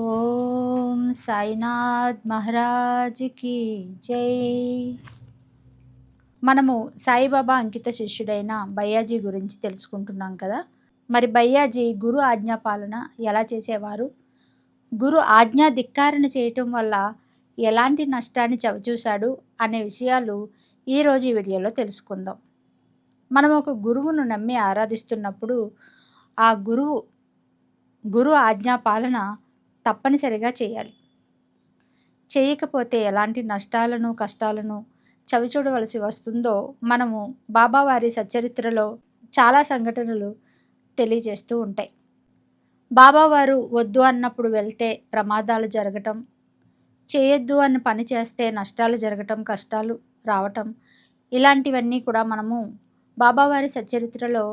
ఓం సాయినాథ్ మహారాజ్కి జై. మనము సాయిబాబా అంకిత శిష్యుడైన బయ్యాజీ గురించి తెలుసుకుంటున్నాం కదా. మరి బయ్యాజీ గురు ఆజ్ఞాపాలన ఎలా చేసేవారు, గురు ఆజ్ఞా ధిక్కారణ చేయటం వల్ల ఎలాంటి నష్టాన్ని చవిచూశాడు అనే విషయాలు ఈరోజు ఈ వీడియోలో తెలుసుకుందాం. మనం ఒక గురువును నమ్మి ఆరాధిస్తున్నప్పుడు ఆ గురు ఆజ్ఞాపాలన తప్పనిసరిగా చేయాలి. చేయకపోతే ఎలాంటి నష్టాలను కష్టాలను చవిచూడవలసి వస్తుందో మనము బాబావారి సచ్చరిత్రలో చాలా సంఘటనలు తెలియజేస్తూ ఉంటాయి. బాబావారు వద్దు అన్నప్పుడు వెళ్తే ప్రమాదాలు జరగటం, చేయొద్దు అన్న పని చేస్తే నష్టాలు జరగటం, కష్టాలు రావటం, ఇలాంటివన్నీ కూడా మనము బాబావారి సచ్చరిత్రలో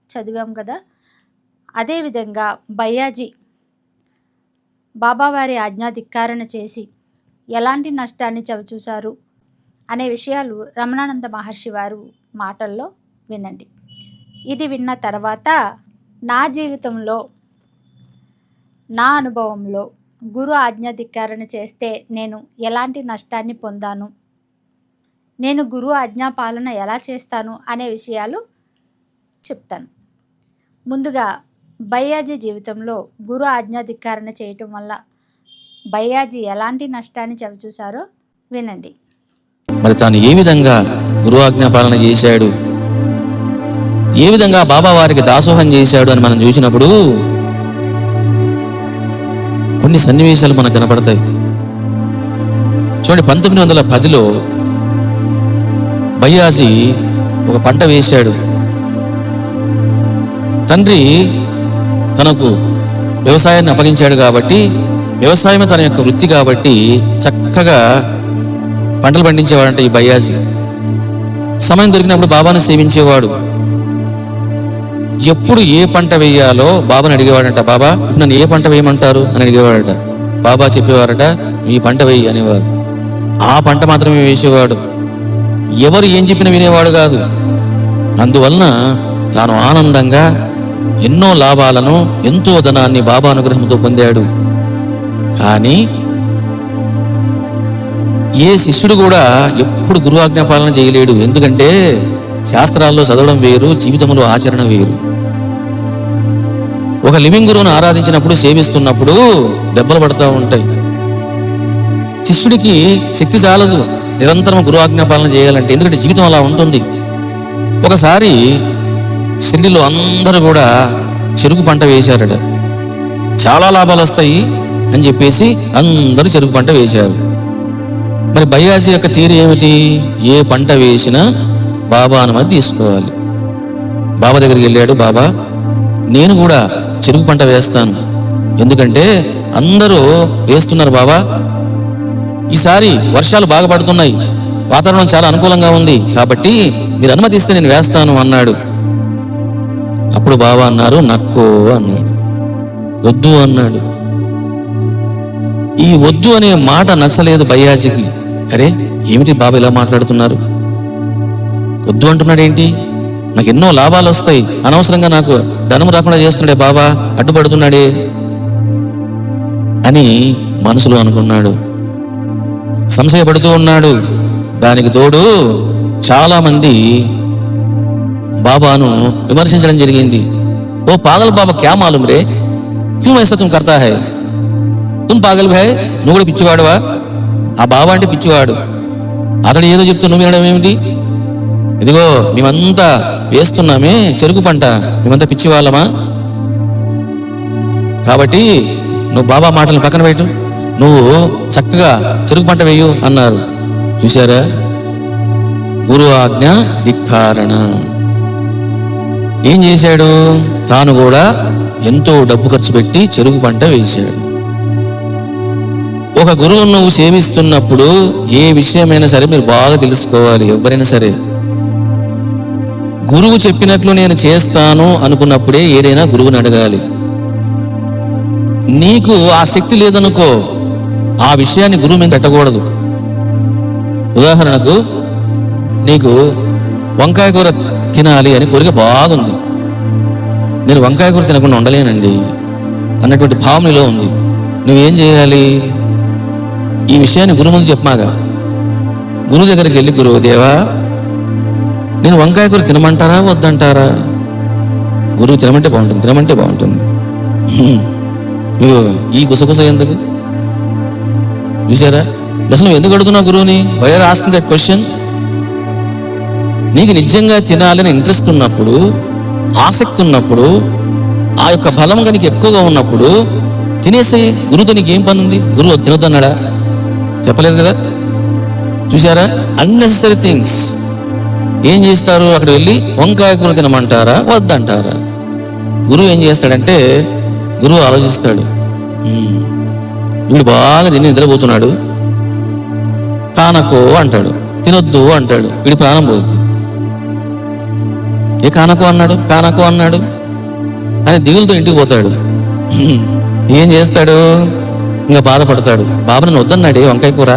చదివాం కదా. అదేవిధంగా బయ్యాజీ బాబావారి ఆజ్ఞాధిక్కారణ చేసి ఎలాంటి నష్టాన్ని చవిచూశారు అనే విషయాలు రమణానంద మహర్షి వారు మాటల్లో వినండి. ఇది విన్న తర్వాత నా జీవితంలో నా అనుభవంలో గురు ఆజ్ఞాధిక్కారణ చేస్తే నేను ఎలాంటి నష్టాన్ని పొందాను, నేను గురు ఆజ్ఞాపాలన ఎలా చేస్తాను అనే విషయాలు చెప్తాను. ముందుగా బయ్యాజీ జీవితంలో గురు ఆజ్ఞాధిక్కారణ చేయటం వల్ల బయ్యాజీ ఎలాంటి నష్టాన్ని చవిచూశారో వినండి. మరి తాను ఏ విధంగా గురు ఆజ్ఞాపాలన చేశాడు, ఏ విధంగా బాబా వారికి దాసోహం చేశాడు అని మనం చూసినప్పుడు కొన్ని సన్నివేశాలు మనకు కనపడతాయి. చూడండి, 1910లో బయ్యాజీ ఒక పంట వేశాడు. తండ్రి తనకు వ్యవసాయాన్ని అప్పగించాడు కాబట్టి, వ్యవసాయమే తన యొక్క వృత్తి కాబట్టి చక్కగా పంటలు పండించేవాడంట ఈ బయ్యాజీ. సమయం దొరికినప్పుడు బాబాను సేవించేవాడు. ఎప్పుడు ఏ పంట వేయాలో బాబాను అడిగేవాడంట. బాబా నన్ను ఏ పంట వేయమంటారు అని అడిగేవాడట. బాబా చెప్పేవారట, ఈ పంట వేయి అనేవారు. ఆ పంట మాత్రమే వేసేవాడు. ఎవరు ఏం చెప్పినా వినేవాడు కాదు. అందువలన తాను ఆనందంగా ఎన్నో లాభాలను, ఎంతో ధనాన్ని బాబా అనుగ్రహంతో పొందాడు. కానీ ఏ శిష్యుడు కూడా ఎప్పుడు గురు ఆజ్ఞాపాలన చేయలేడు. ఎందుకంటే శాస్త్రాల్లో చదవడం వేరు, జీవితంలో ఆచరణ వేరు. ఒక లివింగ్ గురువును ఆరాధించినప్పుడు, సేవిస్తున్నప్పుడు దెబ్బలు పడుతూ ఉంటాయి. శిష్యుడికి శక్తి చాలదు నిరంతరం గురు ఆజ్ఞాపాలన చేయాలంటే, ఎందుకంటే జీవితం అలా ఉంటుంది. ఒకసారి షిరిడీలో అందరూ కూడా చెరుకు పంట వేశారట. చాలా లాభాలు వస్తాయి అని చెప్పేసి అందరూ చెరుకు పంట వేశారు. మరి బయ్యాజీ యొక్క తీరు ఏమిటి? ఏ పంట వేసినా బాబా అనుమతి తీసుకోవాలి. బాబా దగ్గరికి వెళ్ళాడు. బాబా, నేను కూడా చెరుకు పంట వేస్తాను, ఎందుకంటే అందరూ వేస్తున్నారు బాబా. ఈసారి వర్షాలు బాగా పడుతున్నాయి, వాతావరణం చాలా అనుకూలంగా ఉంది, కాబట్టి మీరు అనుమతిస్తే నేను వేస్తాను అన్నాడు. అప్పుడు బాబా అన్నారు, నక్కో అన్నాడు. వద్దు అన్నాడు. ఈ వద్దు అనే మాట నచ్చలేదు బయ్యాజీకి. అరే, ఏమిటి బాబా ఇలా మాట్లాడుతున్నారు, వద్దు అంటున్నాడు ఏంటి, నాకు ఎన్నో లాభాలు వస్తాయి, అనవసరంగా నాకు ధనం రాకుండా చేస్తున్నాడే బాబా, అడ్డుపడుతున్నాడే అని మనసులో అనుకున్నాడు. సంశయపడుతూ ఉన్నాడు. దానికి తోడు చాలా మంది బాబాను విమర్శించడం జరిగింది. ఓ పాగల్ బాబా, క్యా మాలూమ్ రే, క్యూ ఐసా తుమ్ కర్తా హై, తుమ్ పాగల్ భాయ్, నువ్వు కూడా పిచ్చివాడువా? ఆ బాబా అంటే పిచ్చివాడు, అతడు ఏదో చెప్తూ నువ్వు వినడం ఏమిటి? ఇదిగో మేమంతా వేస్తున్నామే చెరుకు పంట, మేమంతా పిచ్చివాళ్ళమా? కాబట్టి నువ్వు బాబా మాటలను పక్కన పెట్టు, నువ్వు చక్కగా చెరుకు పంట వేయు అన్నారు. చూశారా, గురు ఆజ్ఞ ధిక్కారణ. ఏం చేశాడు? తాను కూడా ఎంతో డబ్బు ఖర్చు పెట్టి చెరుకు పంట వేశాడు. ఒక గురువును నువ్వు సేవిస్తున్నప్పుడు ఏ విషయమైనా సరే మీరు బాగా తెలుసుకోవాలి. ఎవరైనా సరే గురువు చెప్పినట్లు నేను చేస్తాను అనుకున్నప్పుడే ఏదైనా గురువుని అడగాలి. నీకు ఆ శక్తి లేదనుకో, ఆ విషయాన్ని గురువు మీద పెట్టకూడదు. ఉదాహరణకు, నీకు వంకాయ కూర తినాలి అని కోరిక బాగుంది, నేను వంకాయ కూర తినకుండా ఉండలేనండి అన్నటువంటి భావనలో ఉంది. నువ్వేం చేయాలి? ఈ విషయాన్ని గురువు ముందు చెప్పమాగా. గురువు దగ్గరికి వెళ్ళి, గురువు దేవా, నేను వంకాయ కూర తినమంటారా వద్దంటారా? గురువు తినమంటే బాగుంటుంది. ఈ గుసగుస ఎందుకు? చూసారా? అసలు నువ్వు ఎందుకు అడుగుతున్నావు గురువుని? Why are asking that question? నీకు నిజంగా తినాలని ఇంట్రెస్ట్ ఉన్నప్పుడు, ఆసక్తి ఉన్నప్పుడు, ఆ యొక్క బలం కనుక ఎక్కువగా ఉన్నప్పుడు తినేసి. గురువుతో నీకు ఏం పని ఉంది? గురువు తినొద్దన్నాడా? చెప్పలేదు కదా. చూసారా? Unnecessary things. ఏం చేస్తారు? అక్కడ వెళ్ళి వంకాయ కూర తినమంటారా వద్దంటారా? గురువు ఏం చేస్తాడంటే, గురువు ఆలోచిస్తాడు. వీడు బాగా తిని నిద్రపోతున్నాడు, కానకో అంటాడు, తినొద్దు అంటాడు, వీడి ప్రాణం పోద్ది. ఏ కానకో అన్నాడు అని దిగులతో ఇంటికి పోతాడు. ఏం చేస్తాడు? ఇంకా బాధపడతాడు. బాబు నన్ను వద్దన్నాడే వంకాయ కూర,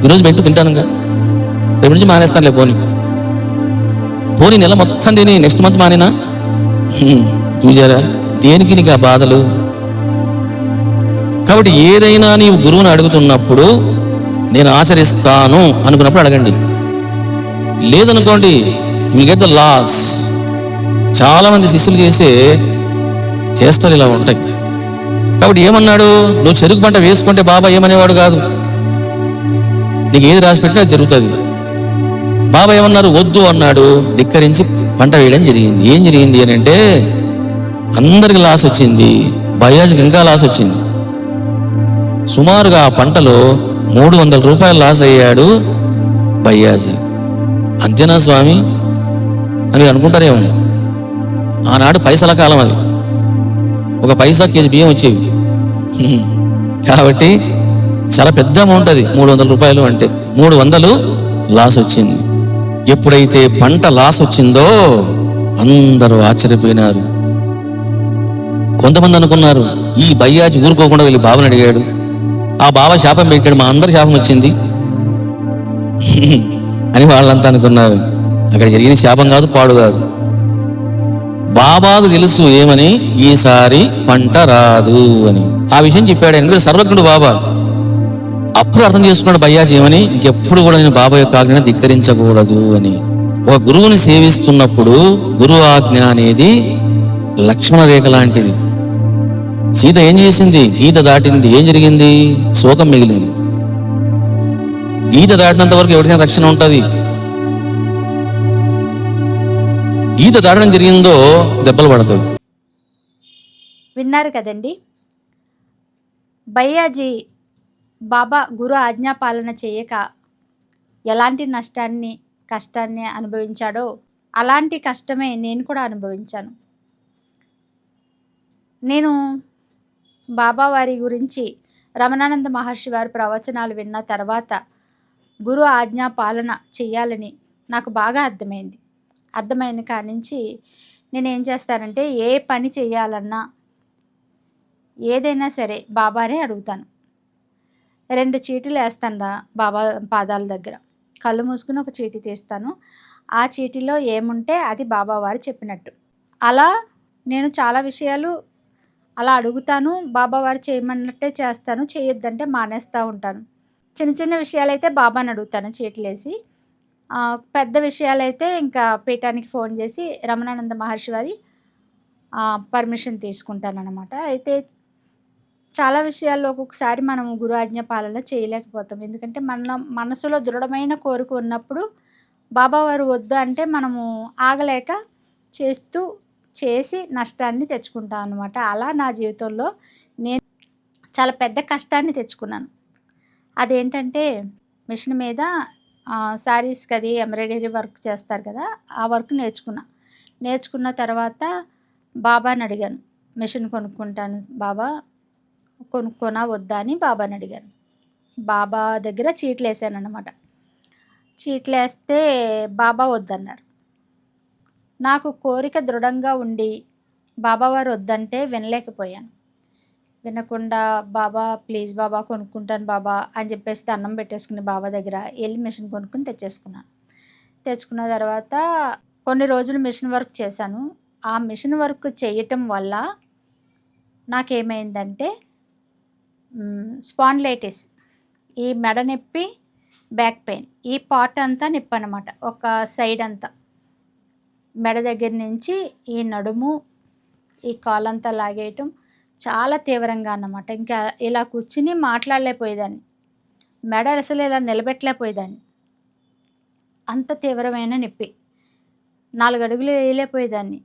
ఈరోజు పెట్టు తింటానుగా, రేపు నుంచి మానేస్తానులే, పోనీ నెల మొత్తం తిని నెక్స్ట్ మంత్ మానేనా? చూసారా? దేనికి నీకు ఆ బాధలు? కాబట్టి ఏదైనా నీవు గురువుని అడుగుతున్నప్పుడు నేను ఆచరిస్తాను అనుకున్నప్పుడు అడగండి. లేదనుకోండి, విల్ గెట్ ద లాస్. చాలా మంది శిష్యులు చేసే చేష్టలు ఇలా ఉంటాయి. కాబట్టి ఏమన్నాడు? నువ్వు చెరుకు పంట వేసుకుంటే బాబా ఏమనేవాడు కాదు. నీకు ఏది రాసి పెట్టినా జరుగుతుంది. బాబా ఏమన్నారు? వద్దు అన్నాడు. ధిక్కరించి పంట వేయడం జరిగింది. ఏం జరిగింది అని అంటే, అందరికి లాస్ వచ్చింది, బయాజ్కి ఇంకా లాస్ వచ్చింది. సుమారుగా ఆ పంటలో 300 రూపాయలు లాస్ అయ్యాడు బయ్యాజీ. అంతేనా స్వామి అని అనుకుంటారేమో. ఆనాడు పైసల కాలం అది. 1 పైసా కేజీ బియ్యం వచ్చేవి. కాబట్టి చాలా పెద్ద అమౌంట్ అది. 300 రూపాయలు అంటే 300 లాస్ వచ్చింది. ఎప్పుడైతే పంట లాస్ వచ్చిందో అందరూ ఆశ్చర్యపోయినారు. కొంతమంది అనుకున్నారు, ఈ బయ్యాజీ ఊరుకోకుండా వెళ్ళి బాబాని అడిగాడు, ఆ బాబా శాపం పెట్టాడు, మా అందరి శాపం వచ్చింది అని వాళ్ళంతా అనుకున్నారు. అక్కడ జరిగింది శాపం కాదు, పాడు కాదు. బాబాకు తెలుసు ఏమని, ఈసారి పంట రాదు అని. ఆ విషయం చెప్పాడు. ఎందుకంటే సర్వజ్ఞుడు బాబా. అప్పుడు అర్థం చేసుకున్నాడు బయ్యాజీ ఏమని, ఇంకెప్పుడు కూడా నేను బాబా యొక్క ఆజ్ఞను ధిక్కరించకూడదు అని. ఒక గురువుని సేవిస్తున్నప్పుడు గురువు ఆజ్ఞ అనేది లక్ష్మణ రేఖ లాంటిది. సీత ఏం చేసింది? గీత దాటింది. ఏం జరిగింది? శోకం మిగిలింది. గీత దాటినంత వరకు ఎవరికైనా రక్షణ ఉంటుంది. గీత దాటడం జరిగిందో దెబ్బలు పడతాయి. విన్నారు కదండి. బయ్యాజీ బాబా గురు ఆజ్ఞాపాలన చేయక ఎలాంటి కష్టాన్ని అనుభవించాడో అలాంటి కష్టమే నేను కూడా అనుభవించాను. నేను బాబా వారి గురించి రమణానంద మహర్షి వారి ప్రవచనాలు విన్న తర్వాత గురు ఆజ్ఞాపాలన చెయ్యాలని నాకు బాగా అర్థమైన కానించి నేనేం చేస్తానంటే, ఏ పని చెయ్యాలన్నా ఏదైనా సరే బాబానే అడుగుతాను. 2 చీటీలు వేస్తాను బాబా పాదాల దగ్గర. కళ్ళు మూసుకుని ఒక చీటీ తీస్తాను. ఆ చీటీలో ఏముంటే అది బాబా వారు చెప్పినట్టు. అలా నేను చాలా విషయాలు అలా అడుగుతాను. బాబా వారు చేయమన్నట్టే చేస్తాను, చేయొద్దంటే మానేస్తూ ఉంటాను. చిన్న చిన్న విషయాలైతే బాబాని అడుగుతాను చీటీలేసి. పెద్ద విషయాలైతే ఇంకా పీఠానికి ఫోన్ చేసి రమణానంద మహర్షి వారి పర్మిషన్ తీసుకుంటానన్నమాట. అయితే చాలా విషయాల్లో ఒక్కొక్కసారి మనం గురు ఆజ్ఞ పాలన చేయలేకపోతాం. ఎందుకంటే మన మనసులో దృఢమైన కోరిక ఉన్నప్పుడు బాబా వారు వద్దు అంటే మనము ఆగలేక చేసి నష్టాన్ని తెచ్చుకుంటాం అన్నమాట. అలా నా జీవితంలో నేను చాలా పెద్ద కష్టాన్ని తెచ్చుకున్నాను. అదేంటంటే, మిషన్ మీద శారీస్కి అది ఎంబ్రాయిడరీ వర్క్ చేస్తారు కదా, ఆ వర్క్ నేర్చుకున్న తర్వాత బాబాని అడిగాను, మిషన్ కొనుక్కుంటాను బాబా, కొనుక్కోనా వద్దా అని బాబాని అడిగాను. బాబా దగ్గర చీట్లు వేసాను అన్నమాట. చీట్లు వేస్తే బాబా వద్దన్నారు. నాకు కోరిక దృఢంగా ఉండి బాబావారు వద్దంటే వినలేకపోయాను. వినకుండా బాబా ప్లీజ్ బాబా కొనుక్కుంటాను బాబా అని చెప్పేసి దండం పెట్టేసుకుని బాబా దగ్గర వెళ్ళి మిషన్ కొనుక్కుని తెచ్చుకున్న తర్వాత కొన్ని రోజులు మిషన్ వర్క్ చేశాను. ఆ మిషన్ వర్క్ చేయటం వల్ల నాకేమైందంటే, స్పాండిలైటిస్, ఈ మెడ నొప్పి, బ్యాక్ పెయిన్, ఈ పార్ట్ అంతా నొప్పి అనమాట. ఒక సైడ్ అంతా మెడ దగ్గర నుంచి ఈ నడుము, ఈ కాలంతా లాగేయటం చాలా తీవ్రంగా అన్నమాట. ఇంకా ఇలా కూర్చుని మాట్లాడలేకపోయేదాన్ని, మెడ అసలు ఇలా నిలబెట్టలేకపోయేదాన్ని, అంత తీవ్రమైన నొప్పి. 4 అడుగులు వేయలేకపోయేదాన్ని.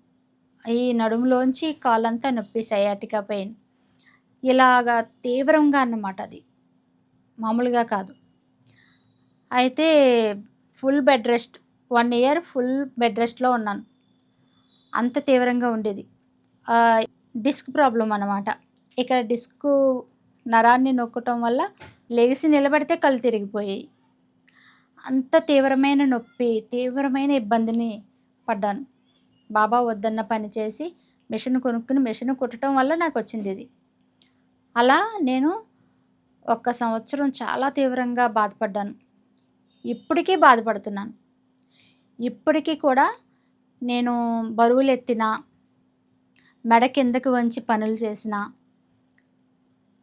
ఈ నడుములోంచి కాలంతా నొప్పి, సయాటికా పెయిన్, ఇలాగా తీవ్రంగా అన్నమాట. అది మామూలుగా కాదు. అయితే full bed rest, 1 year full bed రెస్ట్‌లో ఉన్నాను. అంత తీవ్రంగా ఉండేది. డిస్క్ ప్రాబ్లమ్ అనమాట. ఇక్కడ డిస్కు నరాన్ని నొక్కటం వల్ల లెగిసి నిలబడితే కళ్ళు తిరిగిపోయాయి. అంత తీవ్రమైన నొప్పి, తీవ్రమైన ఇబ్బందిని పడ్డాను. బాబా వద్దన్న పని చేసి మిషన్ కొనుక్కుని మిషన్ కుట్టడం వల్ల నాకొచ్చింది ఇది. అలా నేను 1 సంవత్సరం చాలా తీవ్రంగా బాధపడ్డాను. ఇప్పటికీ బాధపడుతున్నాను. ఇప్పటికీ కూడా నేను బరువులెత్తినా, మెడ కిందకి వంచి పనులు చేసినా,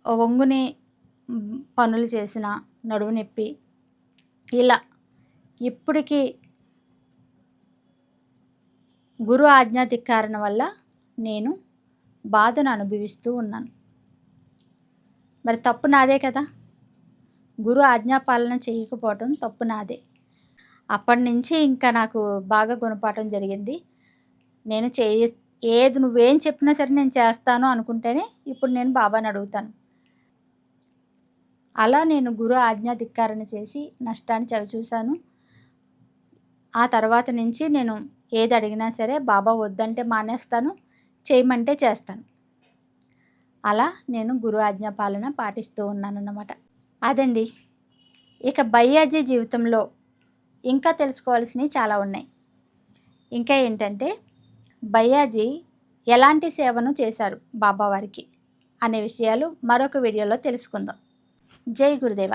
వంగుని పనులు చేసినా నడుము నొప్పి, ఇలా ఇప్పటికీ గురు ఆజ్ఞా ధిక్కారణ వల్ల నేను బాధను అనుభవిస్తూ ఉన్నాను. మరి తప్పు నాదే కదా, గురు ఆజ్ఞాపాలన చేయకపోవటం తప్పు నాదే. అప్పటి నుంచి ఇంకా నాకు బాగా గుణపాఠం జరిగింది. నేను ఏది నువ్వేం చెప్పినా సరే నేను చేస్తాను అనుకుంటేనే ఇప్పుడు నేను బాబాని అడుగుతాను. అలా నేను గురు ఆజ్ఞా ధిక్కారణ చేసి నష్టాన్ని చవిచూశాను. ఆ తర్వాత నుంచి నేను ఏది అడిగినా సరే బాబా వద్దంటే మానేస్తాను, చేయమంటే చేస్తాను. అలా నేను గురు ఆజ్ఞా పాలన పాటిస్తూ ఉన్నానన్నమాట. అదండి. ఇక భయ్యాజీ జీవితంలో ఇంకా తెలుసుకోవాల్సినవి చాలా ఉన్నాయి. ఇంకా ఏంటంటే, భయ్యాజీ ఎలాంటి సేవను చేశారు బాబావారికి అనే విషయాలు మరొక వీడియోలో తెలుసుకుందాం. జై గురుదేవ.